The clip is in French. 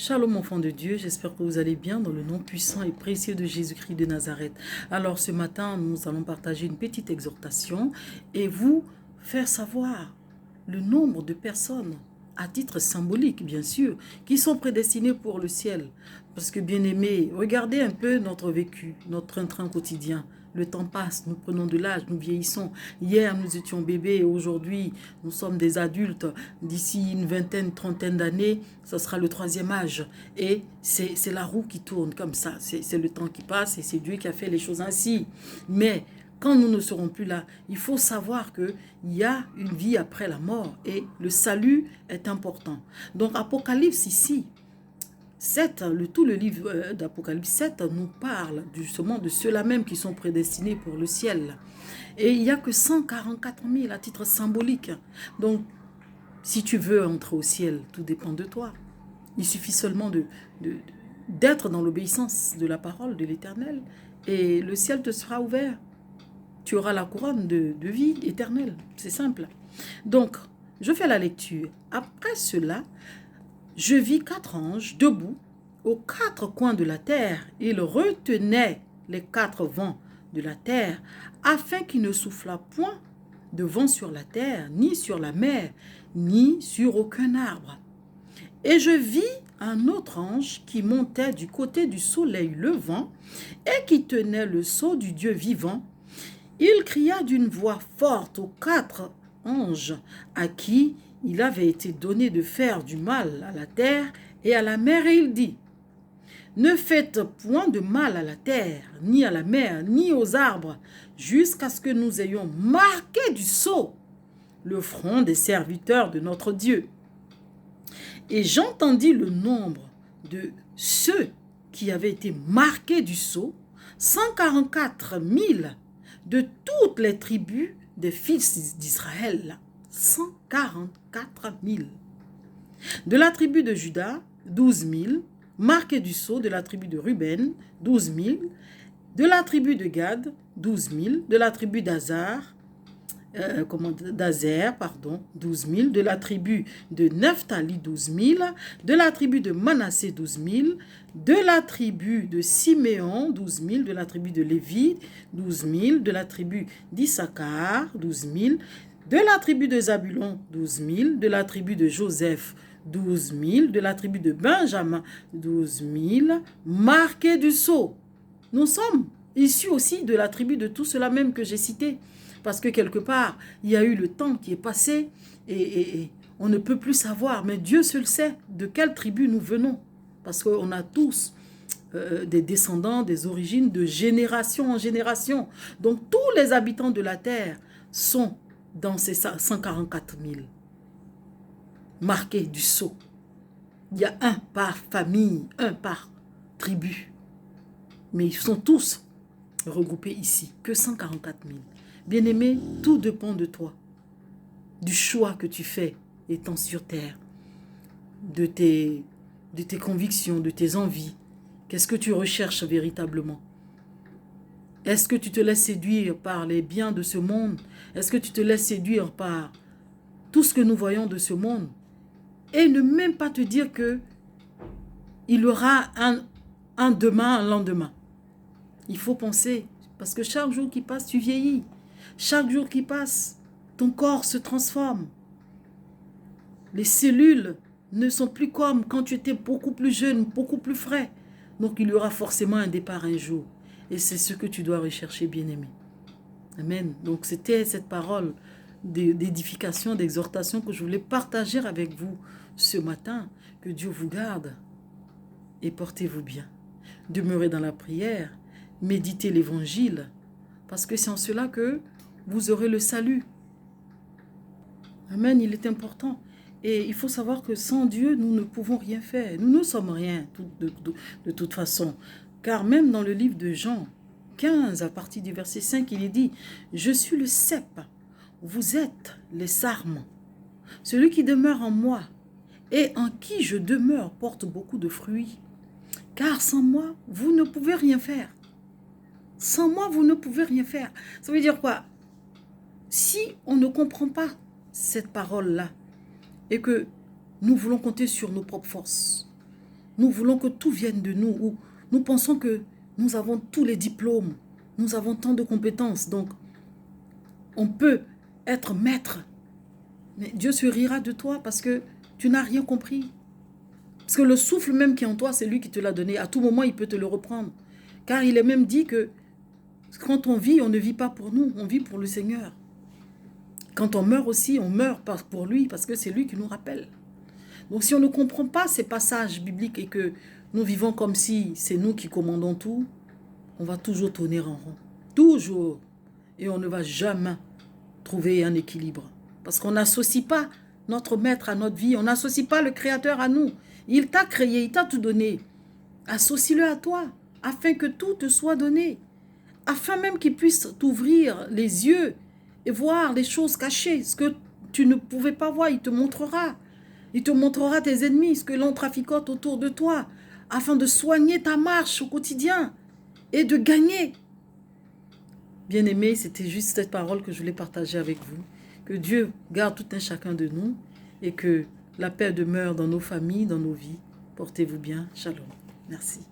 Shalom enfants de Dieu, j'espère que vous allez bien dans le nom puissant et précieux de Jésus-Christ de Nazareth. Alors ce matin, nous allons partager une petite exhortation et vous faire savoir le nombre de personnes, à titre symbolique bien sûr, qui sont prédestinées pour le ciel. Parce que bien aimés, regardez un peu notre vécu, notre train-train quotidien. Le temps passe, nous prenons de l'âge, nous vieillissons. Hier, nous étions bébés et aujourd'hui, nous sommes des adultes. D'ici une vingtaine, trentaine d'années, ce sera le troisième âge. Et c'est la roue qui tourne comme ça. C'est le temps qui passe et c'est Dieu qui a fait les choses ainsi. Mais quand nous ne serons plus là, il faut savoir qu'il y a une vie après la mort et le salut est important. Donc, Apocalypse ici, tout le livre d'Apocalypse 7 nous parle justement de ceux-là même qui sont prédestinés pour le ciel. Et il n'y a que 144 000 à titre symbolique. Donc, si tu veux entrer au ciel, tout dépend de toi. Il suffit seulement d'être dans l'obéissance de la parole de l'Éternel et le ciel te sera ouvert. Tu auras la couronne de vie éternelle. C'est simple. Donc, je fais la lecture. Après cela, je vis 4 anges debout aux 4 coins de la terre. Ils retenaient les 4 vents de la terre afin qu'il ne soufflât point de vent sur la terre, ni sur la mer, ni sur aucun arbre. Et je vis un autre ange qui montait du côté du soleil levant et qui tenait le sceau du Dieu vivant. Il cria d'une voix forte aux 4 anges à qui il avait été donné de faire du mal à la terre et à la mer, et il dit: ne faites point de mal à la terre, ni à la mer, ni aux arbres, jusqu'à ce que nous ayons marqué du sceau le front des serviteurs de notre Dieu. Et j'entendis le nombre de ceux qui avaient été marqués du sceau, 144 000 de toutes les tribus des fils d'Israël. 144 000. De la tribu de Juda, 12 000, marqués du sceau. De la tribu de Ruben, 12 000. De la tribu de Gad, 12 000. De la tribu d'Azer, 12 000. De la tribu de Nephtali, 12 000. De la tribu de Manassé, 12 000. De la tribu de Siméon, 12 000. De la tribu de Lévi, 12 000. De la tribu d'Issachar, 12 000. De la tribu de Zabulon, 12 000. De la tribu de Joseph, 12 000. De la tribu de Benjamin, 12 000. Marqués du sceau. Nous sommes issus aussi de la tribu de tout cela même que j'ai cité. Parce que quelque part, il y a eu le temps qui est passé et on ne peut plus savoir. Mais Dieu seul sait de quelle tribu nous venons. Parce qu'on a tous des descendants, des origines de génération en génération. Donc tous les habitants de la terre sont dans ces 144 000 marqués du sceau. Il y a un par famille, un par tribu. Mais ils sont tous regroupés ici, que 144 000. Bien-aimé, tout dépend de toi, du choix que tu fais étant sur terre, de tes convictions, de tes envies. Qu'est-ce que tu recherches véritablement? Est-ce que tu te laisses séduire par les biens de ce monde? Est-ce que tu te laisses séduire par tout ce que nous voyons de ce monde? Et ne même pas te dire que il y aura un demain, un lendemain. Il faut penser, parce que chaque jour qui passe, tu vieillis. Chaque jour qui passe, ton corps se transforme. Les cellules ne sont plus comme quand tu étais beaucoup plus jeune, beaucoup plus frais. Donc il y aura forcément un départ un jour. Et c'est ce que tu dois rechercher, bien-aimé. Amen. Donc c'était cette parole d'édification, d'exhortation que je voulais partager avec vous ce matin. Que Dieu vous garde et portez-vous bien. Demeurez dans la prière, méditez l'évangile, parce que c'est en cela que vous aurez le salut. Amen, il est important. Et il faut savoir que sans Dieu, nous ne pouvons rien faire. Nous ne sommes rien de toute façon. Car même dans le livre de Jean 15, à partir du verset 5, il est dit: je suis le cep, vous êtes les sarments. Celui qui demeure en moi et en qui je demeure porte beaucoup de fruits. Car sans moi, vous ne pouvez rien faire. Sans moi, vous ne pouvez rien faire. Ça veut dire quoi? Si on ne comprend pas cette parole-là et que nous voulons compter sur nos propres forces, nous voulons que tout vienne de nous, ou nous pensons que nous avons tous les diplômes, nous avons tant de compétences, donc on peut être maître. Mais Dieu se rira de toi parce que tu n'as rien compris. Parce que le souffle même qui est en toi, c'est lui qui te l'a donné. À tout moment, il peut te le reprendre. Car il est même dit que quand on vit, on ne vit pas pour nous, on vit pour le Seigneur. Quand on meurt aussi, on meurt pour lui parce que c'est lui qui nous rappelle. Donc si on ne comprend pas ces passages bibliques et que nous vivons comme si c'est nous qui commandons tout, on va toujours tourner en rond. Toujours. Et on ne va jamais trouver un équilibre. Parce qu'on n'associe pas notre maître à notre vie. On n'associe pas le Créateur à nous. Il t'a créé, il t'a tout donné. Associe-le à toi, afin que tout te soit donné. Afin même qu'il puisse t'ouvrir les yeux et voir les choses cachées. Ce que tu ne pouvais pas voir, il te montrera. Il te montrera tes ennemis, ce que l'on traficote autour de toi, afin de soigner ta marche au quotidien et de gagner. Bien-aimés, c'était juste cette parole que je voulais partager avec vous. Que Dieu garde tout un chacun de nous et que la paix demeure dans nos familles, dans nos vies. Portez-vous bien. Shalom. Merci.